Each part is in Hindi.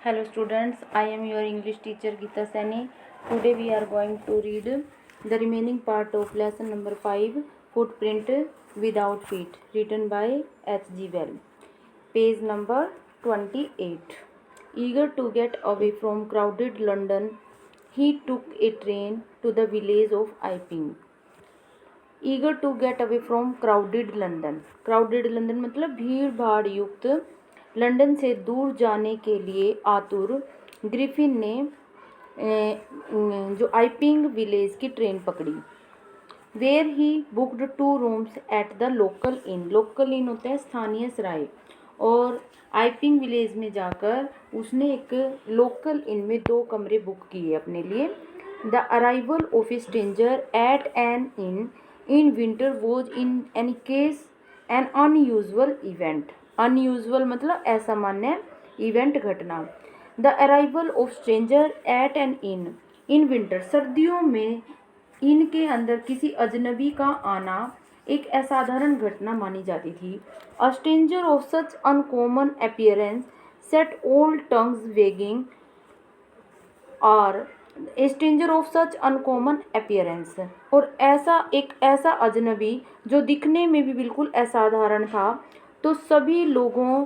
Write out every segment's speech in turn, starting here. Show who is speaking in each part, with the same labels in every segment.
Speaker 1: Hello students, I am your English teacher Geeta Saini. Today we are going to read the remaining part of lesson number 5, Footprint Without Feet, written by H.G. Well. Page number 28. Eager to get away from crowded London, he took a train to the village of Iping. Eager to get away from crowded London. Crowded London मतलब भीड़ भाड़ युक्त लंदन से दूर जाने के लिए आतुर ग्रिफिन ने जो आइपिंग विलेज की ट्रेन पकड़ी। Where he booked 2 rooms at the local inn. Local inn होता है स्थानीय सराय, और आइपिंग विलेज में जाकर उसने एक लोकल इन में 2 कमरे बुक किए अपने लिए। The arrival of a stranger at an inn winter was in any case an unusual event. Unusual मतलब असामान्य इवेंट, घटना। The arrival of stranger at an inn winter, सर्दियों में इन के अंदर किसी अजनबी का आना एक असाधारण घटना मानी जाती थी। A stranger of such uncommon appearance set old tongues wagging, और a stranger of such uncommon appearance, और ऐसा अजनबी जो दिखने में भी बिल्कुल असाधारण था, तो सभी लोगों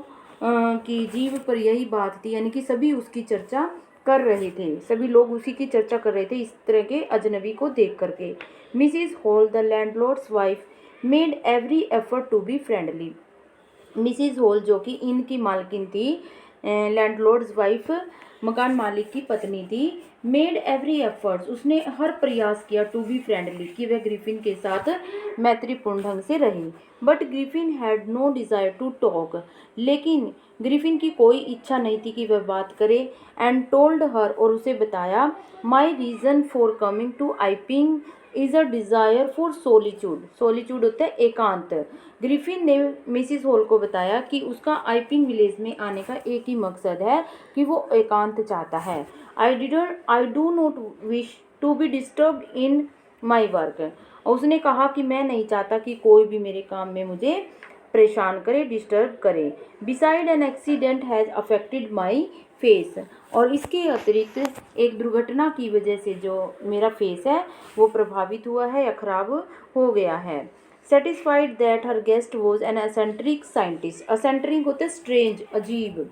Speaker 1: की जीभ पर यही बात थी, यानी कि सभी उसकी चर्चा कर रहे थे, सभी लोग उसी की चर्चा कर रहे थे इस तरह के अजनबी को देख करके। Mrs Hall the landlord's wife made every effort to be friendly. Mrs Hall जो कि इनकी मालकिन थी, लैंडलॉर्ड्स वाइफ मकान मालिक की पत्नी थी, मेड एवरी एफर्ट्स, उसने हर प्रयास किया, टू बी फ्रेंडली, कि वह ग्रिफिन के साथ मैत्रीपूर्ण ढंग से रहे। But Griffin had no desire to talk, लेकिन ग्रिफिन की कोई इच्छा नहीं थी कि वह बात करे। एंड टोल्ड हर, और उसे बताया, my reason for coming to Iping is a desire for solitude. Solitude होता है एकांत। ग्रिफिन ने मिसिस हॉल को बताया कि उसका आइपिंग विलेज में आने का एक ही मकसद है कि वो एकांत चाहता है। I do not wish to be disturbed in my work. उसने कहा कि मैं नहीं चाहता कि कोई भी मेरे काम में मुझे परेशान करे, डिस्टर्ब करे। Beside an accident has affected my face, और इसके अतिरिक्त एक दुर्घटना की वजह से जो मेरा फेस है वो प्रभावित हुआ है या खराब हो गया है। Satisfied that her guest was an eccentric scientist. Eccentric होते स्ट्रेंज, अजीब,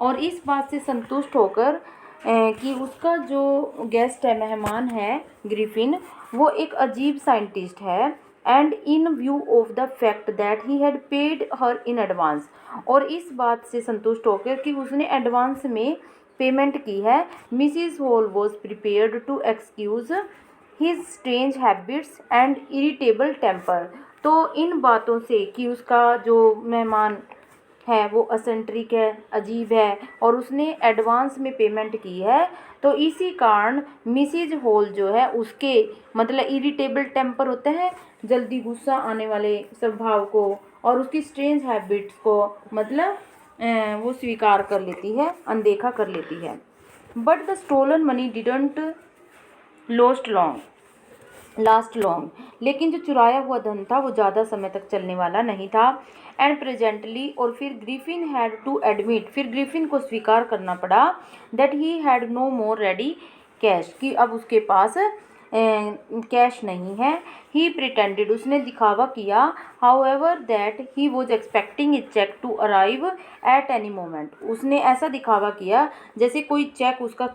Speaker 1: और इस बात से संतुष्ट होकर कि उसका जो गेस्ट है, मेहमान है ग्रिफिन, वो एक अजीब साइंटिस्ट है। And in view of the fact that he had paid her in advance, और इस बात से संतुष्ट होकर कि उसने एडवांस में पेमेंट की है, Mrs Hall was prepared to excuse his strange habits and irritable temper. तो इन बातों से कि उसका जो मेहमान है वो असेंट्रिक है, अजीब है, और उसने एडवांस में पेमेंट की है, तो इसी कारण मिसिज हॉल जो है उसके मतलब इरिटेबल टेम्पर होते हैं, जल्दी गुस्सा आने वाले स्वभाव को, और उसकी स्ट्रेंज हैबिट्स को मतलब वो स्वीकार कर लेती है, अनदेखा कर लेती है। But the stolen money didn't last long, लेकिन जो चुराया हुआ धन था वो ज़्यादा समय तक चलने वाला नहीं था। एंड प्रेजेंटली, और फिर ग्रिफिन हैड टू एडमिट, फिर ग्रिफिन को स्वीकार करना पड़ा, that he had no more ready cash, कि अब उसके पास कैश नहीं है। ही प्रिटेंडेड, उसने दिखावा किया, however that he was expecting a cheque to arrive at any moment, उसने ऐसा दिखावा किया जैसे कोई चेक उसका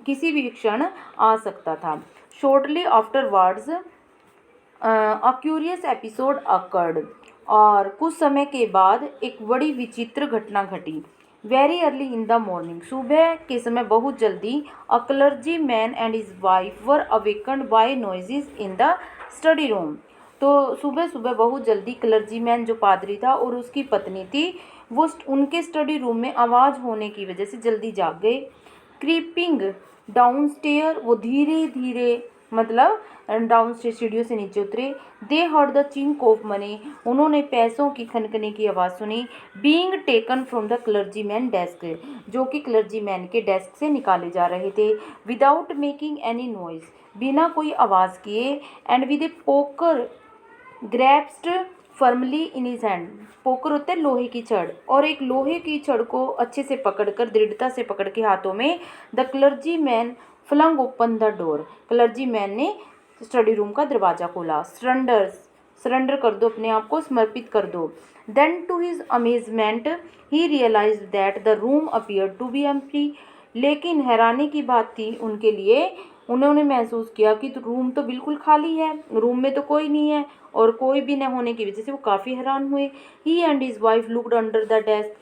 Speaker 1: किसी भी क्षण आ सकता था। Shortly afterwards a curious episode occurred, और कुछ समय के बाद एक बड़ी विचित्र घटना घटी। Very early in the morning, सुबह के समय बहुत जल्दी, a clergyman and his wife were awakened by noises in the study room. तो सुबह सुबह बहुत जल्दी क्लर्जी मैन जो पादरी था और उसकी पत्नी थी, वो उनके स्टडी रूम में आवाज़ होने की वजह से जल्दी जाग गए। क्रीपिंग डाउन स्टेयर, वो धीरे धीरे मतलब डाउन स्टेयर सीढ़ियों से नीचे उतरे। दे heard the chink of money, उन्होंने पैसों की खनखने की आवाज़ सुनी। Being taken from the clergy man desk, जो कि क्लर्जी मैन के डेस्क से निकाले जा रहे थे। विदाउट मेकिंग एनी नॉइज, बिना कोई आवाज़ किए। And with a poker grasped firmly in his hand. Poker होता है लोहे की छड़, और एक लोहे की छड़ को अच्छे से पकड़कर, दृढ़ता से पकड़ के हाथों में, the clergyman flung open the door. Clergyman ने स्टडी रूम का दरवाज़ा खोला। सरेंडर कर दो, अपने आप को समर्पित कर दो। Then to his amazement he realize that the room appear to be empty. लेकिन हैरानी की बात थी उनके लिए, उन्होंने महसूस किया कि तो रूम तो बिल्कुल खाली है, रूम में तो कोई नहीं है, और कोई भी न होने की वजह से वो काफ़ी हैरान हुए। He and his wife looked under the desk.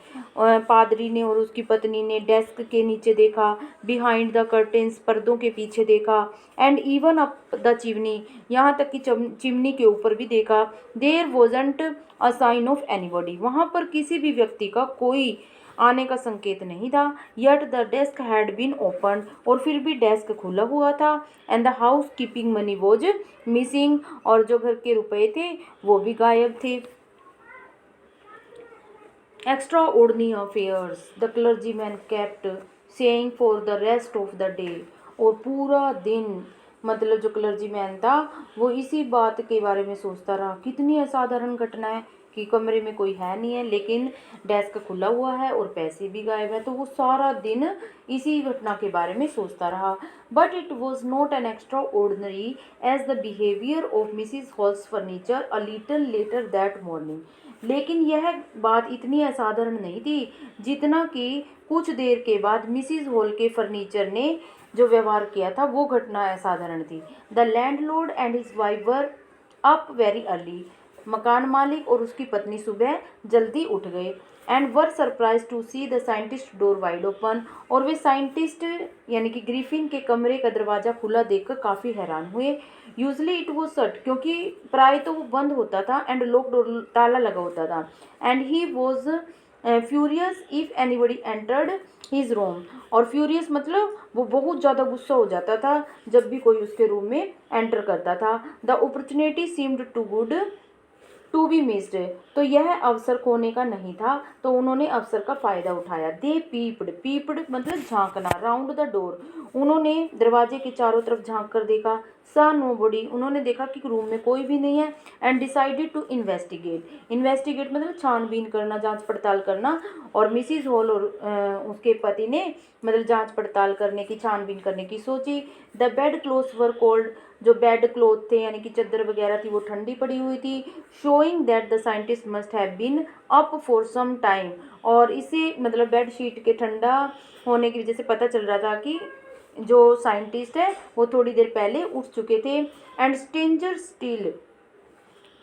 Speaker 1: पादरी ने और उसकी पत्नी ने डेस्क के नीचे देखा, बिहाइंड द कर्टेन्स, पर्दों के पीछे देखा, and even up the chimney, यहाँ तक कि चिमनी के ऊपर भी देखा। There wasn't a sign of anybody, वहाँ पर किसी भी व्यक्ति का कोई आने का संकेत नहीं था। Yet the desk had been open, और फिर भी डेस्क खुला हुआ था। And the housekeeping money was missing, और जो घर के रुपए थे वो भी गायब थे। Extra ordinary affairs the clergyman kept saying for the rest of the day. और पूरा दिन मतलब जो क्लर्जीमैन था वो इसी बात के बारे में सोचता रहा। कितनी असाधारण घटना है कि कमरे में कोई है नहीं है, लेकिन डेस्क खुला हुआ है और पैसे भी गायब है। तो वो सारा दिन इसी घटना के बारे में सोचता रहा। But it was not an extraordinary as the behaviour of Mrs Hall's furniture a little later that morning. लेकिन यह बात इतनी असाधारण नहीं थी जितना कि कुछ देर के बाद मिसिज हॉल के फर्नीचर ने जो व्यवहार किया था वो घटना असाधारण थी। The landlord and his wife were up very early. मकान मालिक और उसकी पत्नी सुबह जल्दी उठ गए। And were surprised to see the scientist door wide open, और वे साइंटिस्ट यानी कि ग्रिफिन के कमरे का दरवाज़ा खुला देखकर काफ़ी हैरान हुए। यूजली इट वॉज शट, क्योंकि प्राय तो वो बंद होता था, एंड लॉक डोर, ताला लगा होता था। And he was furious if anybody entered his room, और फ्यूरियस मतलब वो बहुत ज़्यादा गुस्सा हो जाता था जब भी कोई उसके रूम में एंटर करता था। The opportunity seemed too good to be missed, तो यह अवसर खोने का नहीं था, तो उन्होंने अवसर का फ़ायदा उठाया। दे पीप्ड मतलब झांकना, राउंड द डोर, उन्होंने दरवाजे के चारों तरफ झांक कर देखा। सा नोबडी, उन्होंने देखा कि रूम में कोई भी नहीं है। एंड डिसाइडेड टू इन्वेस्टिगेट मतलब छानबीन करना, जांच पड़ताल करना। और मिसिज हॉल और उसके पति ने मतलब जांच पड़ताल करने की, छानबीन करने की सोची। The bed clothes were cold, जो बेड क्लोथ थे यानी कि चादर वगैरह थी वो ठंडी पड़ी हुई थी। Showing that the scientist must have been up for some time, और इसे मतलब बेड शीट के ठंडा होने की वजह से पता चल रहा था कि जो साइंटिस्ट है वो थोड़ी देर पहले उठ चुके थे। एंड स्ट्रेंजर स्टिल,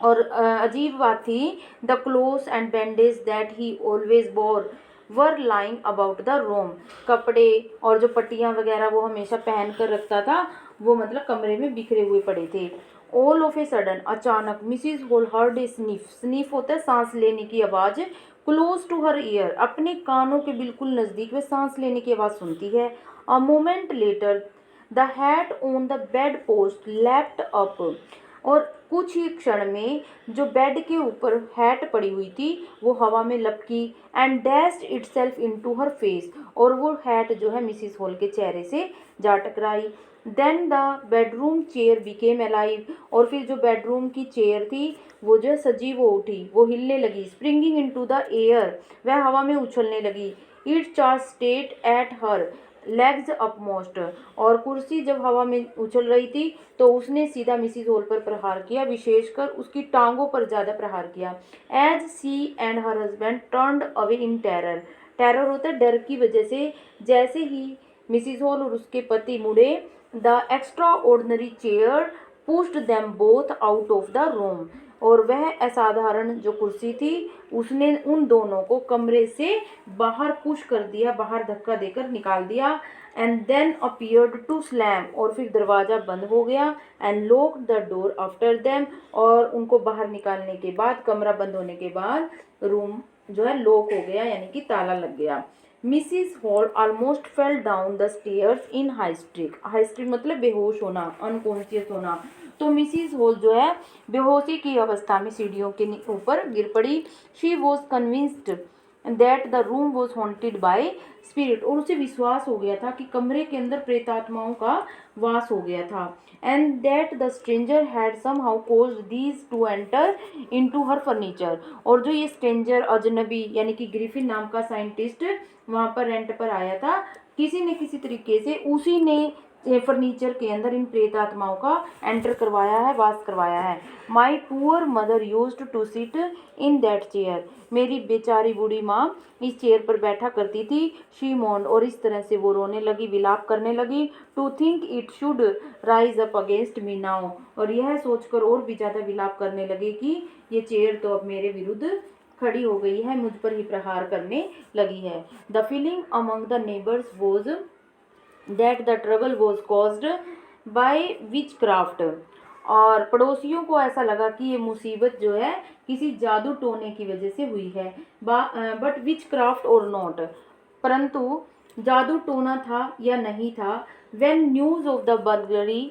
Speaker 1: और अजीब बात थी, the clothes and bandage that he always bore were lying about the room, कपड़े और जो पट्टियाँ वगैरह वो हमेशा पहन कर रखता था वो मतलब कमरे में बिखरे हुए पड़े थे। ऑल ऑफ ए सडन, अचानक, Mrs Hall heard a sniff होता है सांस लेने की आवाज़, क्लोज टू हर ईयर, अपने कानों के बिल्कुल नज़दीक वे सांस लेने की आवाज़ सुनती है। A moment later the hat on the bed post leapt up, और कुछ ही क्षण में जो बेड के ऊपर हैट पड़ी हुई थी वो हवा में लपकी। And dashed itself into her face, और वो हैट जो है मिसिस हॉल के चेहरे से जा टकराई। Then the bedroom chair became alive, और फिर जो बेडरूम की चेयर थी वो जो सजीव हो उठी, वो हिलने लगी। स्प्रिंगिंग इनटू द एयर, वह हवा में उछलने लगी। It charge state at her legs upmost, और कुर्सी जब हवा में उछल रही थी तो उसने सीधा मिसिज हॉल पर प्रहार किया, विशेषकर उसकी टांगों पर ज़्यादा प्रहार किया। As she and her husband turned away in terror, terror होता है डर की वजह से। जैसे ही मिसिज हॉल और उसके पति मुड़े, the extra ordinary chair pushed them both out of the room, और वह असाधारण जो कुर्सी थी उसने उन दोनों को कमरे से बाहर पुश कर दिया, बाहर धक्का देकर निकाल दिया। And then appeared to slam, और फिर दरवाज़ा बंद हो गया। And lock the door after them, और उनको बाहर निकालने के बाद, कमरा बंद होने के बाद रूम जो है लॉक हो गया यानी कि ताला लग गया। Mrs hall almost fell down the stairs in high street मतलब बेहोश होना, अनकॉन्शियस होना। तो मिसिज हॉल जो है बेहोशी की अवस्था में सीढ़ियों के ऊपर गिर पड़ी। She was convinced that the room was haunted by spirit, और उसे विश्वास हो गया था कि कमरे के अंदर प्रेतात्माओं का वास हो गया था। And that the stranger had somehow caused these two enter into her furniture, और जो ये स्ट्रेंजर अजनबी यानी कि ग्रिफिन नाम का साइंटिस्ट वहाँ पर रेंट पर आया था, किसी न किसी तरीके से उसी ने फर्नीचर के अंदर इन प्रेतात्माओं का एंटर करवाया है, वास करवाया है। My poor mother used to sit in that chair, मेरी बेचारी बूढ़ी माँ इस चेयर पर बैठा करती थी। शी मोन्ड, और इस तरह से वो रोने लगी, विलाप करने लगी। To think it should rise up against me now, और यह सोचकर और भी ज़्यादा विलाप करने लगी कि ये चेयर तो अब मेरे विरुद्ध खड़ी हो गई है, मुझ पर ही प्रहार करने लगी है। The feeling among the neighbours was that the trouble was caused by which craft, और पड़ोसियों को ऐसा लगा कि ये मुसीबत जो है किसी जादू टोने की वजह से हुई है। बट विच क्राफ्ट और नॉट, परंतु जादू टोना था या नहीं था। When news of the burglary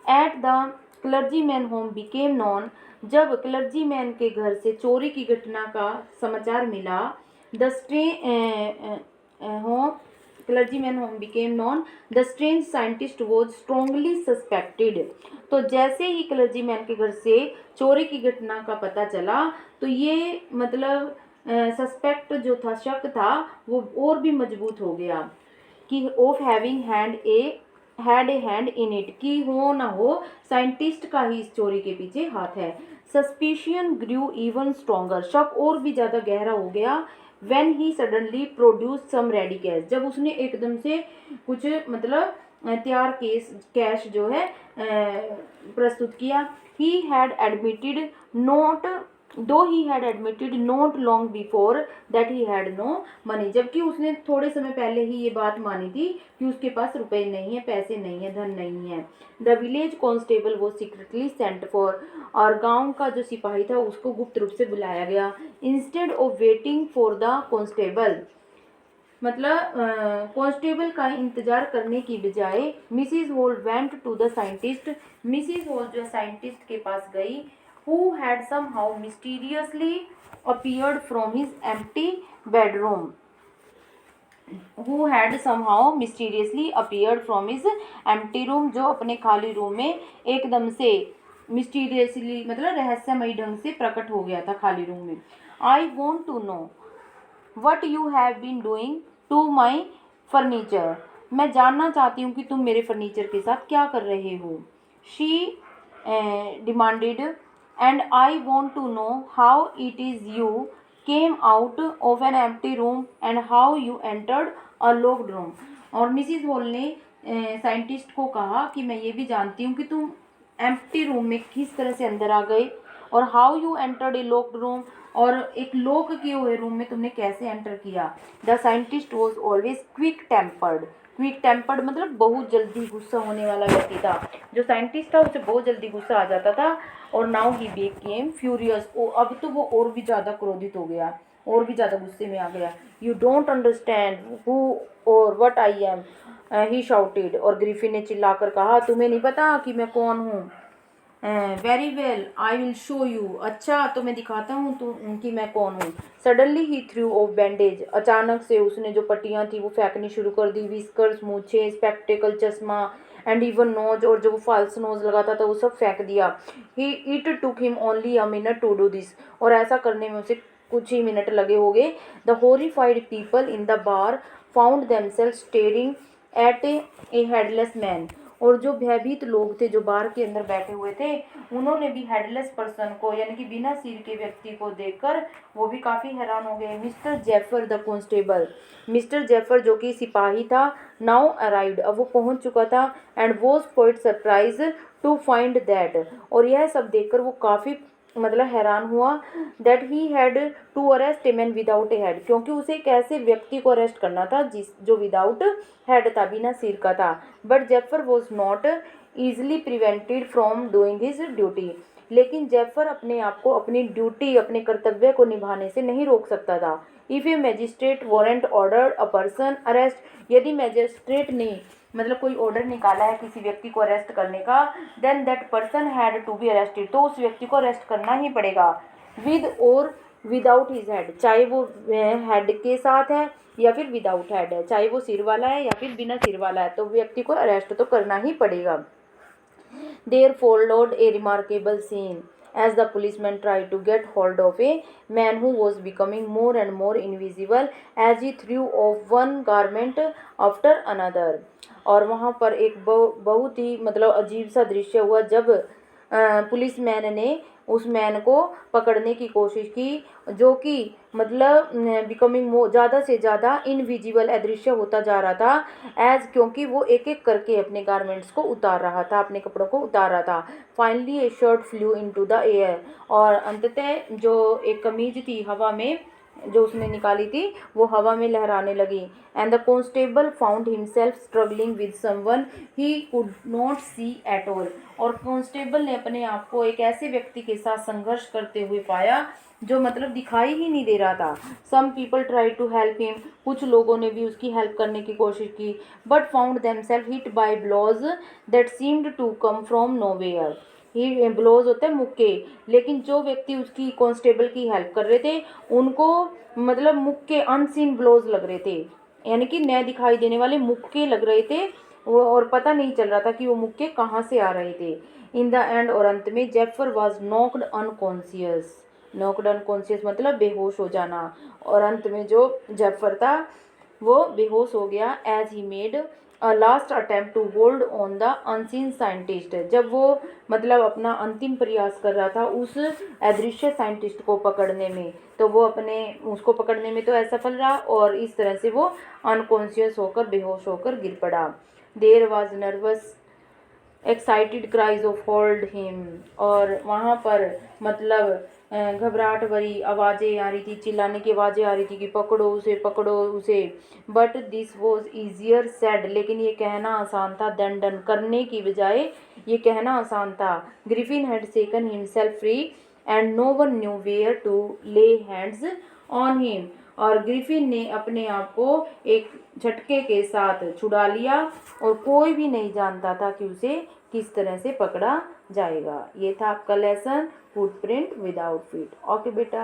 Speaker 1: at the clergyman home became non, जब क्लर्जीमैन के घर से चोरी की घटना का समाचार मिला, the home clergyman home became non, the strange scientist was strongly suspected. तो जैसे ही क्लर्जीमैन के घर से चोरी की घटना का पता चला, तो ये मतलब सस्पेक्ट जो था, शक था, वो और भी मजबूत हो गया कि of having had a hand in it, कि हो ना हो साइंटिस्ट का ही इस चोरी के पीछे हाथ है। सस्पिशियन ग्रू इवन स्ट्रॉन्गर, शक और भी ज़्यादा गहरा हो गया। When he suddenly produce some ready cash, जब उसने एकदम से कुछ मतलब तैयार कैश जो है प्रस्तुत किया। ही had admitted not though he had admitted not long before that he had no money, जबकि उसने थोड़े समय पहले ही ये बात मानी थी कि उसके पास रुपए नहीं है, पैसे नहीं है, धन नहीं है। द विलेज कॉन्स्टेबल वो सीक्रेटली सेंट फॉर, और गांव का जो सिपाही था उसको गुप्त रूप से बुलाया गया। Instead of waiting for the constable, मतलब कांस्टेबल का इंतजार करने की बजाय Mrs Hall went to the scientist, Mrs Hall जो साइंटिस्ट के पास गई। who had somehow mysteriously appeared from his empty bedroom, who had somehow mysteriously appeared from his empty room, जो अपने खाली रूम में एकदम से मिस्टीरियसली मतलब रहस्यमयी ढंग से प्रकट हो गया था खाली रूम में। I want to know what you have been doing to my furniture, मैं जानना चाहती हूँ कि तुम मेरे फर्नीचर के साथ क्या कर रहे हो। She demanded, and I want to know how it is you came out of an empty room and how you entered a locked room. और मिसिज हॉल ने साइंटिस्ट को कहा कि मैं ये भी जानती हूँ कि तुम एम्प्टी रूम में किस तरह से अंदर आ गए, और how you entered A locked room, और एक लॉक किए हुए रूम में तुमने कैसे एंटर किया। The scientist was always quick tempered मतलब बहुत जल्दी गुस्सा होने वाला व्यक्ति था। जो साइंटिस्ट था उसे बहुत जल्दी गुस्सा आ जाता था। और नाउ ही बिकेम फ्यूरियस, अब तो वो और भी ज़्यादा क्रोधित हो गया, और भी ज़्यादा गुस्से में आ गया। यू डोंट अंडरस्टैंड हु और what I am, he shouted, और ग्रिफिन ने चिल्लाकर कहा, तुम्हें नहीं पता कि मैं कौन हूँ। Very well I will show you, अच्छा तो मैं दिखाता हूँ तुम कि मैं कौन हूँ। Suddenly he through of bandage, अचानक से उसने जो पट्टियाँ थी वो फेंकनी शुरू कर दी। विस्कर्स, मूछे, स्पेक्टेकल, चश्मा, एंड इवन नोज, और जो वो फॉल्स नोज लगाता था वो सब फेंक दिया। He it took him only a minute to do this, और ऐसा करने में उसे कुछ ही मिनट लगे होंगे। The horrified people in the bar found themselves staring at A headless man, और जो भयभीत लोग थे जो बार के अंदर बैठे हुए थे, उन्होंने भी हेडलेस पर्सन को यानी कि बिना सिर के व्यक्ति को देखकर वो भी काफ़ी हैरान हो गए। मिस्टर जेफर द कांस्टेबल, मिस्टर जेफर जो कि सिपाही था, नाउ अराइव्ड, अब वो पहुंच चुका था। And was quite surprised to find that, और यह सब देखकर वो काफ़ी मतलब हैरान हुआ। That he had to arrest a man without a head, क्योंकि उसे एक ऐसे व्यक्ति को अरेस्ट करना था जो विदाउट हेड था, बिना सिर का था। But Jaffers was not easily prevented from doing his duty, लेकिन जेफर अपने आप को अपनी ड्यूटी, अपने कर्तव्य को निभाने से नहीं रोक सकता था। If A magistrate warrant order a person arrest, यदि मैजिस्ट्रेट ने मतलब कोई ऑर्डर निकाला है किसी व्यक्ति को अरेस्ट करने का, then that person had to be arrested, तो उस व्यक्ति को अरेस्ट करना ही पड़ेगा। विद और विदाउट हिज हेड, चाहे वो हेड के साथ है या फिर विदाउट हेड है, चाहे वो सिर वाला है या फिर बिना सिर वाला है, तो व्यक्ति को अरेस्ट तो करना ही पड़ेगा। There followed a remarkable scene as the policeman tried to get hold of a man who was becoming more and more invisible as he threw off one garment after another। और वहाँ पर एक बहुत ही मतलब अजीब सा दृश्य हुआ जब पुलिसमैन ने उस मैन को पकड़ने की कोशिश की, जो कि मतलब बिकमिंग ज़्यादा से ज़्यादा इनविजिबल अदृश्य होता जा रहा था एज, क्योंकि वो एक एक करके अपने गारमेंट्स को उतार रहा था, अपने कपड़ों को उतार रहा था। Finally A shirt flu into the air, और अंततः जो एक कमीज थी हवा में जो उसने निकाली थी वो हवा में लहराने लगी। And the constable found himself struggling with someone he could not see at all, और कांस्टेबल ने अपने आप को एक ऐसे व्यक्ति के साथ संघर्ष करते हुए पाया जो मतलब दिखाई ही नहीं दे रहा था। Some people try to help him, कुछ लोगों ने भी उसकी हेल्प करने की कोशिश की, but found themselves hit by blows that seemed to come from nowhere. ही ब्लोज होते हैं मुक्के, लेकिन जो व्यक्ति उसकी कांस्टेबल की हेल्प कर रहे थे उनको मतलब मुक्के अनसीन ब्लोज लग रहे थे, यानी कि न दिखाई देने वाले मुक्के लग रहे थे वो, और पता नहीं चल रहा था कि वो मुक्के कहाँ से आ रहे थे। इन द एंड, और अंत में Jaffers was knocked unconscious. Knocked unconscious मतलब बेहोश हो जाना, और अंत में जो जेफर था वो बेहोश हो गया as he made a last attempt to hold on the unseen scientist. जब वो मतलब अपना अंतिम प्रयास कर रहा था उस अदृश्य साइंटिस्ट को पकड़ने में, तो वो अपने उसको पकड़ने में तो असफल रहा और इस तरह से वो अनकॉन्शियस होकर बेहोश होकर गिर पड़ा। There was nervous excited cries of hold him, और वहाँ पर मतलब घबराहट भरी आवाज़ें आ रही थी, चिल्लाने की आवाज़ें आ रही थी कि पकड़ो उसे पकड़ो उसे। But this was easier said, लेकिन ये कहना आसान था देन डन, करने की बजाय ये कहना आसान था। Griffin had taken himself free and no one knew where to lay hands on him, और ग्रिफिन ने अपने आप को एक झटके के साथ छुड़ा लिया और कोई भी नहीं जानता था कि उसे किस तरह से पकड़ा जाएगा। ये था आपका lesson footprint without feet. Okay बेटा।